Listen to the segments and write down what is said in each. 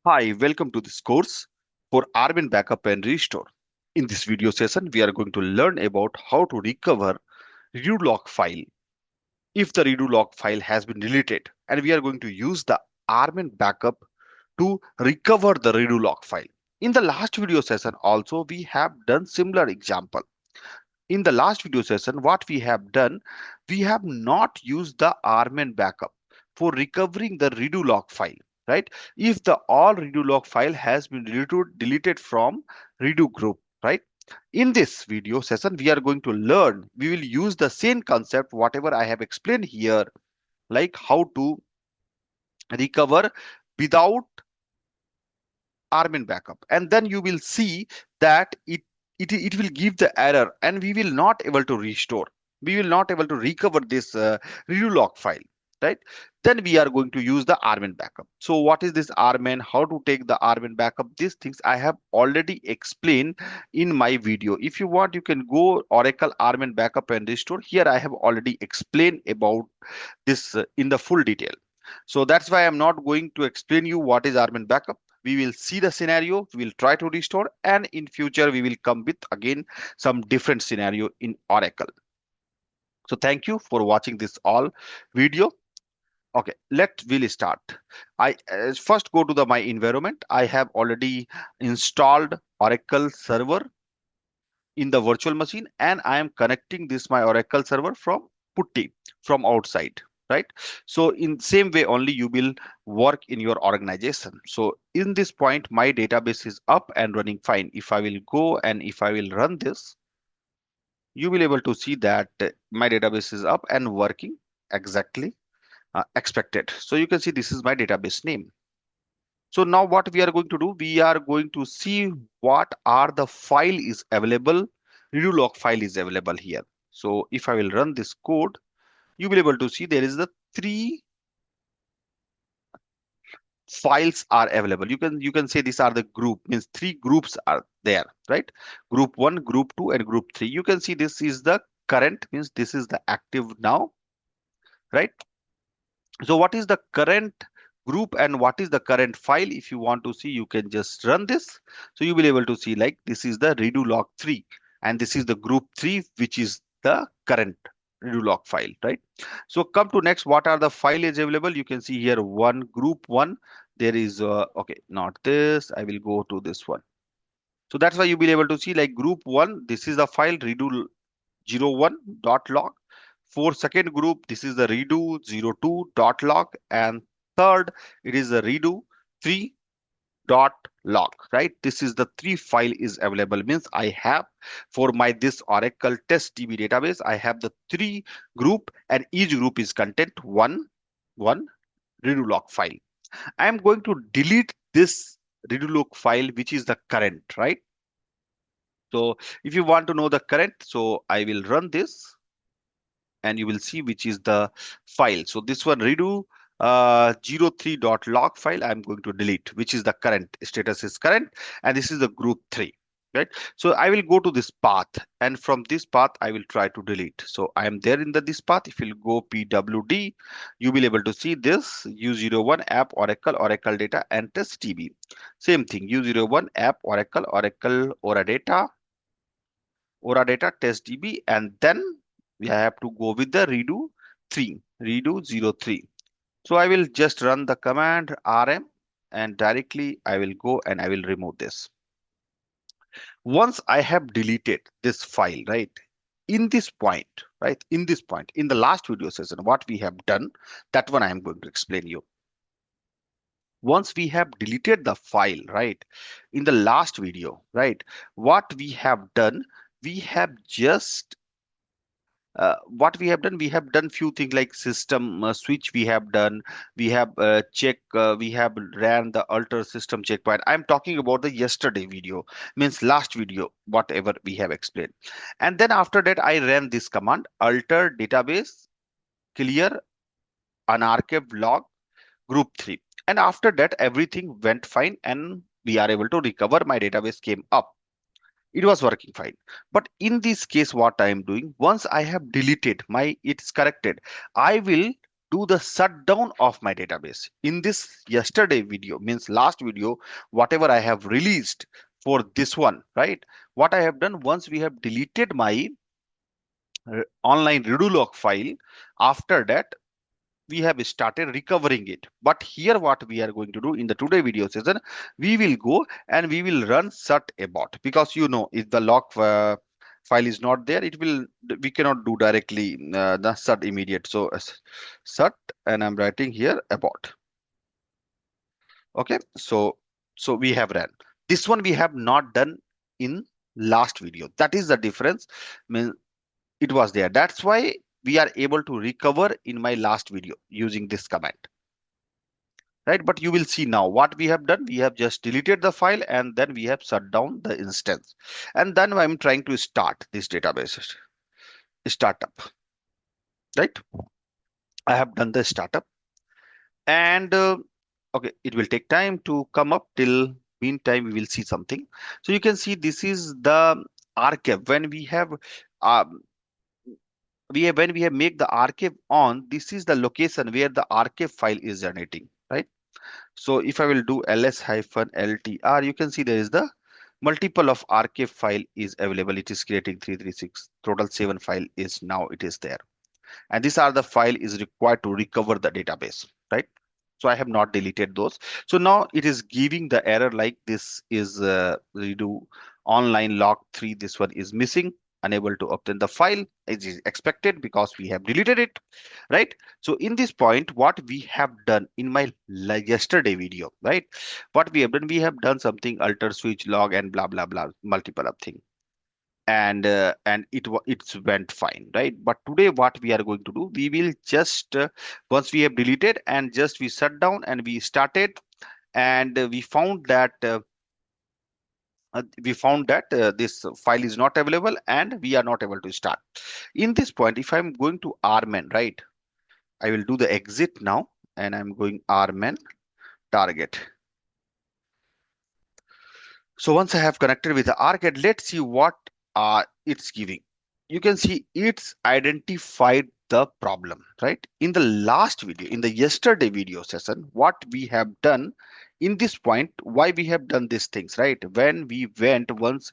Hi, welcome to this course for RMAN Backup and Restore. In this video session, we are going to learn about how to recover redo log file if the redo log file has been deleted, and we are going to use the RMAN Backup to recover the redo log file. In the last video session also, we have done similar example. In the last video session, what we have done, we have not used the RMAN Backup for recovering the redo log file, right? If the all redo log file has been deleted from redo group, right? In this video session, we are going to learn, we will use the same concept, whatever I have explained here, like how to recover without RMAN Backup. And then you will see that it will give the error and we will not able to restore. We will not able to recover this redo log file, right? Then we are going to use the RMAN Backup. So what is this RMAN? How to take the RMAN Backup? These things I have already explained in my video. If you want, you can go Oracle RMAN Backup and Restore. Here I have already explained about this in the full detail. So that's why I'm not going to explain you what is RMAN Backup. We will see the scenario, we will try to restore, and in future we will come with again some different scenario in Oracle. So thank you for watching this all video. Okay, we'll start. I first go to the my environment. I have already installed Oracle server in the virtual machine, and I am connecting this my Oracle server from putty from outside, right? So in same way only you will work in your organization. So in this point, my database is up and running fine. If I will go and if I will run this, you will able to see that my database is up and working exactly expected. So you can see this is my database name. So now what we are going to do, we are going to see what are the file is available, redo log file is available here. So if I will run this code, you will be able to see there is the three files are available. You can say these are the group, means three groups are there, right? Group 1, group 2, and group 3. You can see this is the current, means this is the active now, right? So what is the current group and what is the current file? If you want to see, you can just run this. So you will be able to see like this is the redo log 3 and this is the group 3, which is the current redo log file, right? So come to next, what are the file is available? You can see here one group 1. There is okay, not this. I will go to this one. So that's why you'll be able to see like group 1. This is the file redo 01.log. For second group, this is the redo 02.log, and third, it is the redo 3.log, right? This is the three file is available, means I have for my this Oracle test DB database, I have the three group and each group is content one redo log file. I am going to delete this redo log file, which is the current, right? So if you want to know the current, so I will run this and you will see which is the file. So this one redo 03.log file I'm going to delete, which is the current status is current, and this is the group 3, right? So I will go to this path, and from this path I will try to delete. So I am there in this path. If you go pwd, you will able to see this u01 app oracle data and test db. Same thing, u01 app oracle ora data test db, and then we have to go with the redo 03. So I will just run the command rm and directly I will go and I will remove this. Once I have deleted this file, right? In this point, right? In this point, in the last video session, what we have done, that one I am going to explain you. Once we have deleted the file, right? In the last video, right? What we have done, we have just what we have done few things like system switch we have done, we have we have ran the alter system checkpoint. I'm talking about the yesterday video, means last video, whatever we have explained. And then after that I ran this command alter database clear unarchived log group 3, and after that everything went fine and we are able to recover. My database came up, it was working fine. But in this case, what I am doing, once I have deleted my, it's corrected, I will do the shutdown of my database. In this yesterday video, means last video, whatever I have released for this one, right? What I have done, once we have deleted my online redo log file, after that we have started recovering it. But here what we are going to do in the today video session, we will go and we will run sut abort, because you know, if the log file is not there, it will, we cannot do directly the sut immediate. So sut, and I'm writing here abort. Okay, so we have ran this one. We have not done in last video. That is the difference. Mean it was there. That's why we are able to recover in my last video using this command, right? But you will see now what we have done. We have just deleted the file and then we have shut down the instance. And then I'm trying to start this database startup, right? I have done the startup, and okay, it will take time to come up. Till meantime, we will see something. So you can see this is the archive. When we have um, when we have make the archive on, this is the location where the archive file is generating, right? So if I will do ls-ltr, you can see there is the multiple of archive file is available. It is creating 336, total 7 file is now it is there. And these are the file is required to recover the database, right? So I have not deleted those. So now it is giving the error like this is redo online log 3. This one is missing, unable to obtain the file. It is expected because we have deleted it, right? So in this point, what we have done in my yesterday video, right? What we have done, we have done something alter switch log and blah blah blah, multiple of things, and it's went fine, right? But today what we are going to do, we will just once we have deleted and just we shut down and we started, and we found that this file is not available and we are not able to start. In this point, if I'm going to RMAN, right, I will do the exit now, and I'm going RMAN target. So once I have connected with the arcade, let's see what it's giving. You can see it's identified the problem, right? In the last video, in the yesterday video session, what we have done in this point, why we have done these things, right? When we went once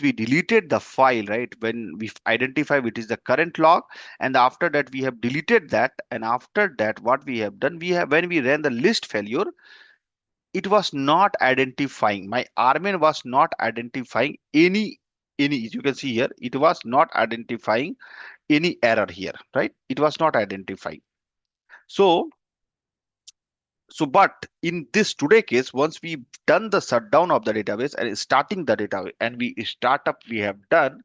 we deleted the file, right? When we identify which is the current log, and after that we have deleted that, and after that what we have done, we have, when we ran the list failure, it was not identifying, my RMAN was not identifying any, you can see here, it was not identifying any error here, right? It was not identifying. So but in this today case, once we done the shutdown of the database and starting the database and we start up, we have done,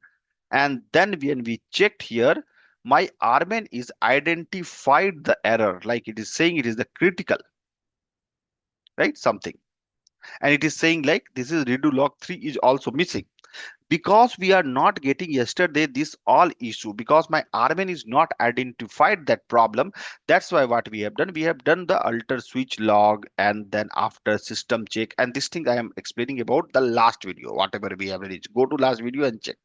and then when we checked here, my RMAN is identified the error, like it is saying it is the critical, right, something, and it is saying like this is redo log 3 is also missing, because we are not getting yesterday this all issue, because my RMAN is not identified that problem. That's why what we have done, we have done the alter switch log and then after system check, and this thing I am explaining about the last video, whatever we have reached, go to last video and check,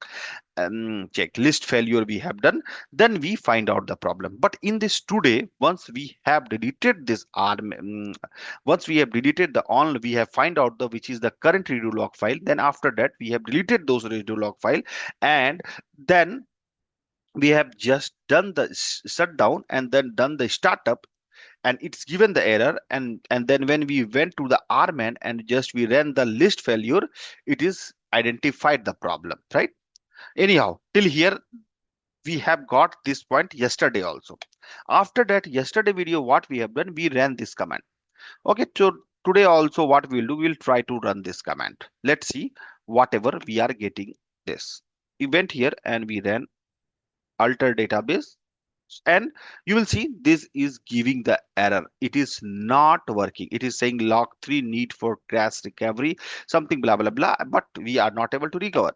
check list failure we have done, then we find out the problem. But in this today, once we have deleted this once we have deleted the on, we have find out the which is the current redo log file, then after that we have deleted those redo log file, and then we have just done the shutdown and then done the startup, and it's given the error, and then when we went to the RMAN and just we ran the list failure, it is identified the problem, right? Anyhow, till here we have got this point yesterday also. After that yesterday video, what we have done, we ran this command. Okay, so today also what we'll do, we'll try to run this command. Let's see whatever we are getting this. We went here and we ran alter database, and you will see this is giving the error. It is not working. It is saying log 3 need for crash recovery, something blah blah blah, but we are not able to recover.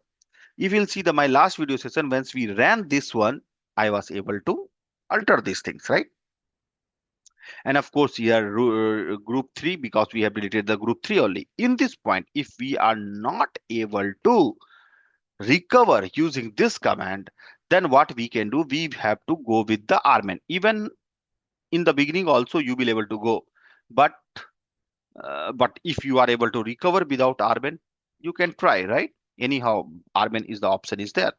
If you'll see the my last video session, once we ran this one, I was able to alter these things, right? And of course here group 3, because we have deleted the group 3 only. In this point, if we are not able to recover using this command, then what we can do, we have to go with the RMAN. Even in the beginning also you will able to go, but if you are able to recover without RMAN, you can try, right? Anyhow, RMAN is the option is there.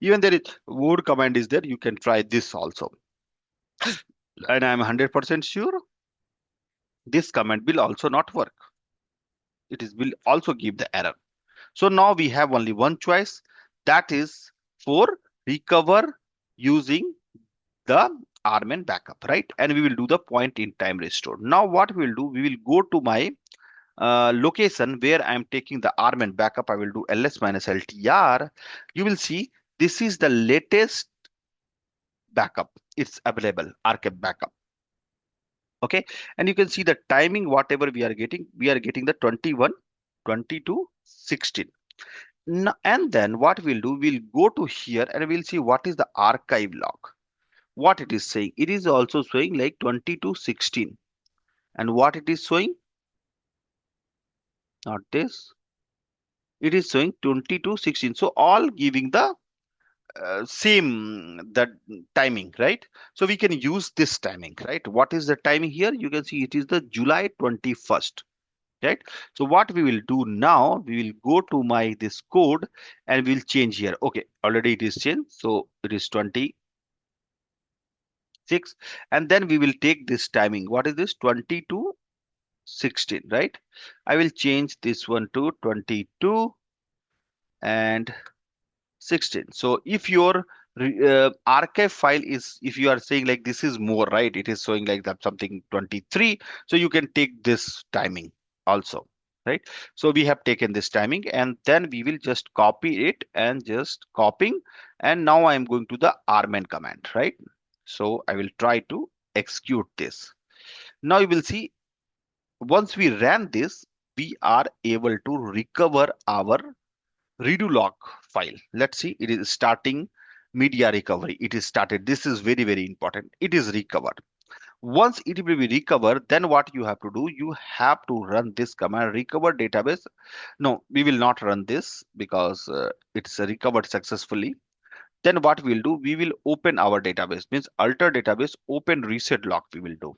Even there is word command is there. You can try this also, and I'm 100% sure this command will also not work. It is will also give the error. So now we have only one choice, that is for recover using the RMAN backup, right? And we will do the point in time restore. Now what we will do, we will go to my location where I am taking the RMAN backup. I will do ls minus ltr. You will see this is the latest backup. It's available, archive backup. Okay, and you can see the timing, whatever we are getting the 21, 22, 16. Now, and then what we'll do, we'll go to here and we'll see what is the archive log. What it is saying, it is also showing like 2216. And what it is showing, not this, it is showing 2216. So all giving the same that timing, right? So we can use this timing, right? What is the timing here? You can see it is the July 21st, right? So what we will do now, we will go to my this code and we'll change here. Okay, already it is changed, so it is 26, and then we will take this timing. What is this? 22 16, right? I will change this one to 22 and 16. So if your archive file is, if you are saying like this is more, right, it is showing like that something 23, so you can take this timing also, right? So we have taken this timing and then we will just copy it and just copying, and now I am going to the rman command, right? So I will try to execute this. Now you will see once we ran this, we are able to recover our redo log file. Let's see, it is starting media recovery. It is started. This is very, very important. It is recovered. Once it will be recovered, then what you have to do, you have to run this command, recover database. No, we will not run this because it's recovered successfully. Then what we'll do, we will open our database, means alter database, open reset log we will do.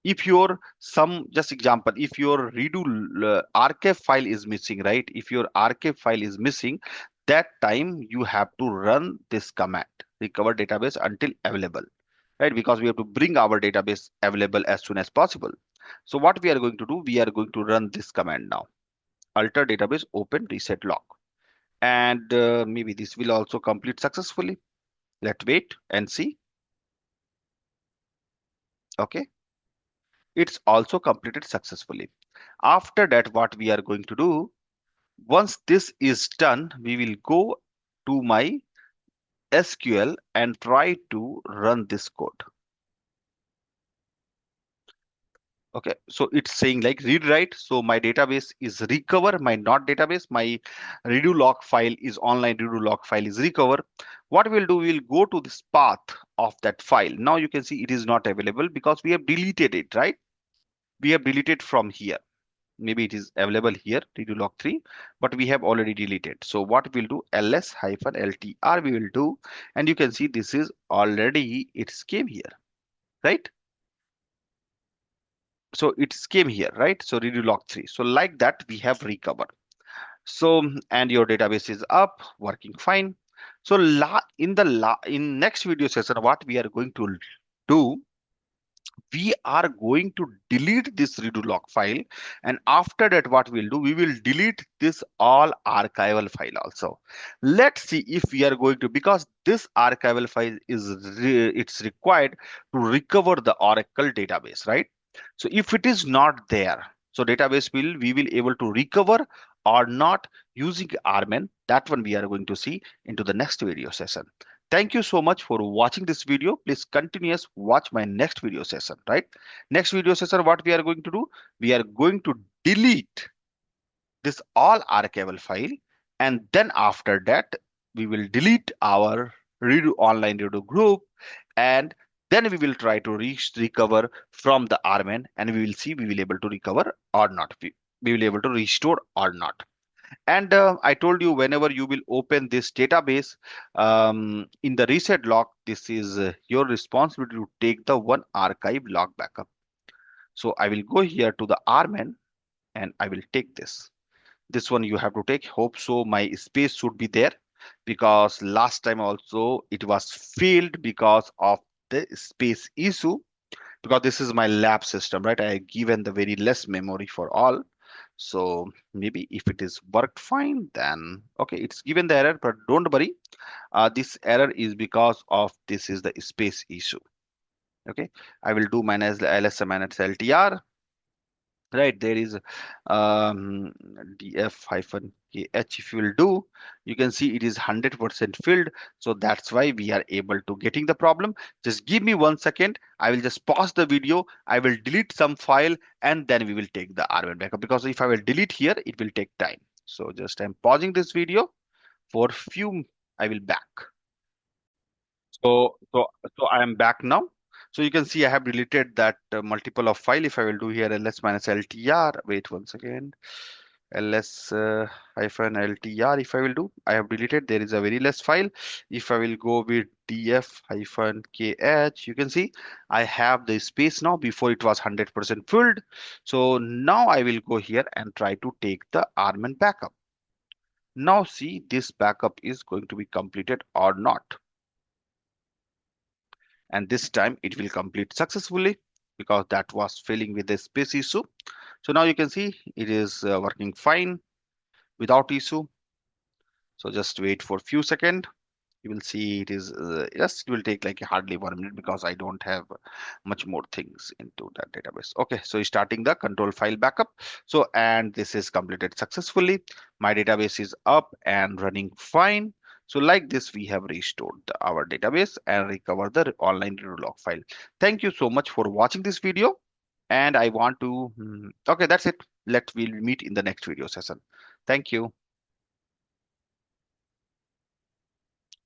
If your some just example, if your redo archive file is missing, right? If your archive file is missing, that time you have to run this command, recover database until available, right? Because we have to bring our database available as soon as possible. So what we are going to do, we are going to run this command now, alter database, open reset log, and maybe this will also complete successfully. Let's wait and see. Okay, it's also completed successfully. After that, what we are going to do, once this is done, we will go to my SQL and try to run this code. Okay, so it's saying like read write. So my database is recover, my not database, my redo log file is online redo log file is recover. What we'll do, we'll go to this path of that file. Now you can see it is not available because we have deleted it, right? We have deleted from here. Maybe it is available here, redo log 3, but we have already deleted. So what we'll do, ls-ltr we will do, and you can see this is already, it's came here, right? So it's came here, right? So redo log 3. So like that, we have recovered. So, and your database is up, working fine. So in next video session, what we are going to do, we are going to delete this redo log file, and after that what we'll do, we will delete this all archival file also. Let's see if we are going to, because this archival file is it's required to recover the Oracle database, right? So if it is not there, so database we will able to recover or not using RMAN. That one we are going to see into the next video session. Thank you so much for watching this video. Please continuous watch my next video session, right? Next video session, what we are going to do? We are going to delete this all archival file, and then after that, we will delete our redo online redo group, and then we will try to recover from the RMAN, and we will see we will able to recover or not. We will able to restore or not. And I told you whenever you will open this database in the reset log, this is your responsibility to take the one archive log backup. So I will go here to the RMAN and I will take this. This one you have to take. Hope so my space should be there, because last time also it was failed because of the space issue, because this is my lab system, right? I given the very less memory for all. So maybe if it is worked fine, then okay, it's given the error, but don't worry. This error is because of this is the space issue. Okay, I will do minus ls minus ltr. Right, there is df hyphen kh. If you will do, you can see it is 100% filled. So that's why we are able to getting the problem. Just give me 1 second. I will just pause the video. I will delete some file and then we will take the RMAN backup, because if I will delete here, it will take time. So just I'm pausing this video for few. I will back. So, so, so I am back now. So you can see I have deleted that multiple of file. If I will do here ls minus ltr, wait once again, ls hyphen ltr. If I will do, I have deleted. There is a very less file. If I will go with df hyphen kh, you can see I have the space now. Before it was 100% filled. So now I will go here and try to take the RMAN backup. Now see this backup is going to be completed or not. And this time it will complete successfully, because that was failing with the space issue. So now you can see it is working fine without issue. So just wait for few seconds. You will see it is yes, it will take like hardly 1 minute, because I don't have much more things into that database. Okay, so starting the control file backup. So and this is completed successfully. My database is up and running fine. So like this, we have restored our database and recovered the online log file. Thank you so much for watching this video. And I want to okay, that's it. We'll meet in the next video session. Thank you.